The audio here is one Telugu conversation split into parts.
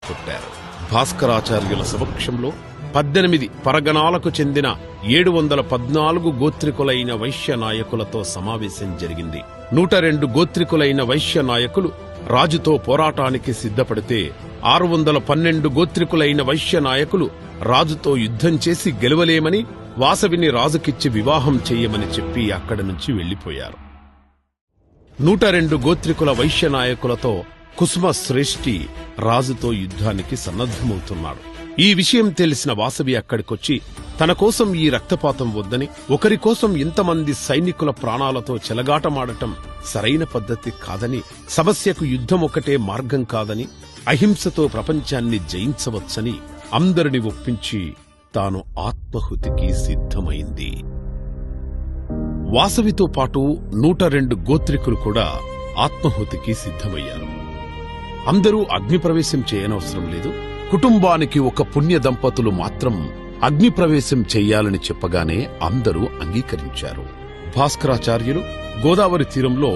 కొట్టారు. భాస్కరాచార్యుల సమక్షంలో 18 పరగణాలకు చెందిన 714 గోత్రికులైన వైశ్య నాయకులతో సమావేశం జరిగింది. 102 గోత్రికులైన వైశ్య నాయకులు రాజుతో పోరాటానికి సిద్ధపడితే 612 గోత్రికులైన వైశ్య నాయకులు రాజుతో యుద్ధం చేసి గెలవలేమని వాసవిని రాజుకిచ్చి వివాహం చెయ్యమని చెప్పి అక్కడి నుంచి వెళ్లిపోయారు. 102 గోత్రికుల వైశ్య నాయకులతో కుసుమ శ్రేష్ఠి రాజుతో యుద్ధానికి సన్నద్ధమవుతున్నాడు. ఈ విషయం తెలిసిన వాసవి అక్కడికొచ్చి తన కోసం ఈ రక్తపాతం వద్దని, ఒకరి కోసం ఇంతమంది సైనికుల ప్రాణాలతో చెలగాటమాడటం సరైన పద్ధతి కాదని, సమస్యకు యుద్ధం ఒకటే మార్గం కాదని, అహింసతో ప్రపంచాన్ని జయించవచ్చని అందరిని ఒప్పించి తాను ఆత్మహుతికి సిద్ధమైంది. వాసవితో పాటు 102 గోత్రికులు కూడా ఆత్మహుతికి సిద్ధమయ్యారు. అందరూ అగ్నిప్రవేశం చేయనవసరం లేదు, కుటుంబానికి ఒక పుణ్య దంపతులు మాత్రం అగ్నిప్రవేశం చెయ్యాలని చెప్పగానే అందరూ అంగీకరించారు. భాస్కరాచార్యులు గోదావరి తీరంలో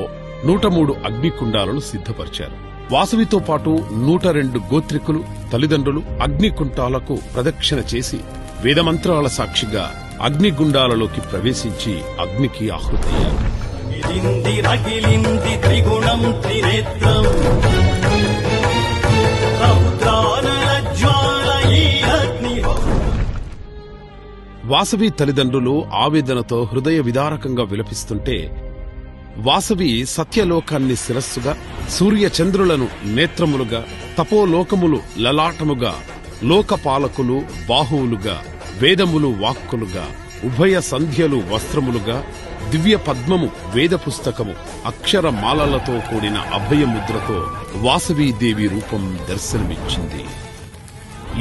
103 అగ్నికుండాలను సిద్ధపరిచారు. వాసవితో పాటు 102 గోత్రికులు తల్లిదండ్రులు అగ్నికుంటాలకు ప్రదక్షిణ చేసి వేదమంత్రాల సాక్షిగా అగ్నిగుండాలలోకి ప్రవేశించి అగ్నికి ఆహుతయ్యారు. వాసవి తల్లిదండ్రులు ఆవేదనతో హృదయ విదారకంగా విలపిస్తుంటే, వాసవి సత్యలోకాన్ని శిరస్సుగా, సూర్యచంద్రులను నేత్రములుగా, తపోలోకములు లలాటముగా, లోకపాలకులు బాహువులుగా, వేదములు వాక్కులుగా, ఉభయ సంధ్యలు వస్త్రములుగా, దివ్య పద్మము వేద పుస్తకము అక్షరమాలలతో కూడిన అభయముద్రతో వాసవీదేవి రూపం దర్శనమిచ్చింది.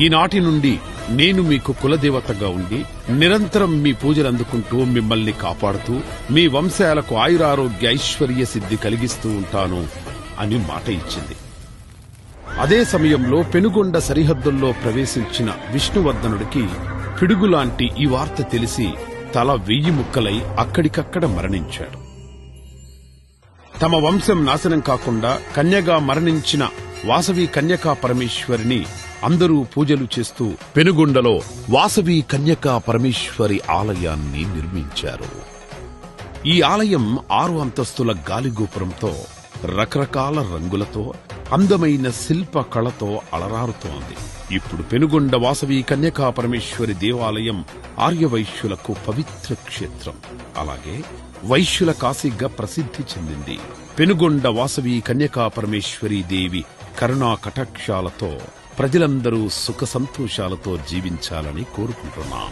ఈనాటి నుండి నేను మీకు కులదేవతగా ఉండి నిరంతరం మీ పూజలందుకుంటూ మిమ్మల్ని కాపాడుతూ మీ వంశాలకు ఆయురారోగ్య ఐశ్వర్య సిద్ధి కలిగిస్తూ ఉంటాను అని మాట ఇచ్చింది. అదే సమయంలో పెనుగొండ సరిహద్దుల్లో ప్రవేశించిన విష్ణువర్ధనుడికి పిడుగులాంటి ఈ వార్త తెలిసి తల 1000 ముక్కలై అక్కడికక్కడ మరణించాడు. తమ వంశం నాశనం కాకుండా కన్యగా మరణించిన వాసవి కన్యకా పరమేశ్వరిని అందరూ పూజలు చేస్తూ పెనుగొండలో వాసవి కన్యకా పరమేశ్వరి ఆలయాన్ని నిర్మించారు. ఈ ఆలయం 6 అంతస్తుల గాలిగోపురంతో రకరకాల రంగులతో అందమైన శిల్ప కళతో అలరారుతోంది. ఇప్పుడు పెనుగొండ వాసవి కన్యకా పరమేశ్వరి దేవాలయం ఆర్యవైశ్యులకు పవిత్ర క్షేత్రం. అలాగే వైశ్యుల కాశీగా ప్రసిద్ధి చెందింది. పెనుగొండ వాసవి కన్యకా పరమేశ్వరి దేవి కరుణా కటాక్షాలతో ప్రజలందరూ సుఖ సంతోషాలతో జీవించాలని కోరుకుంటున్నాం.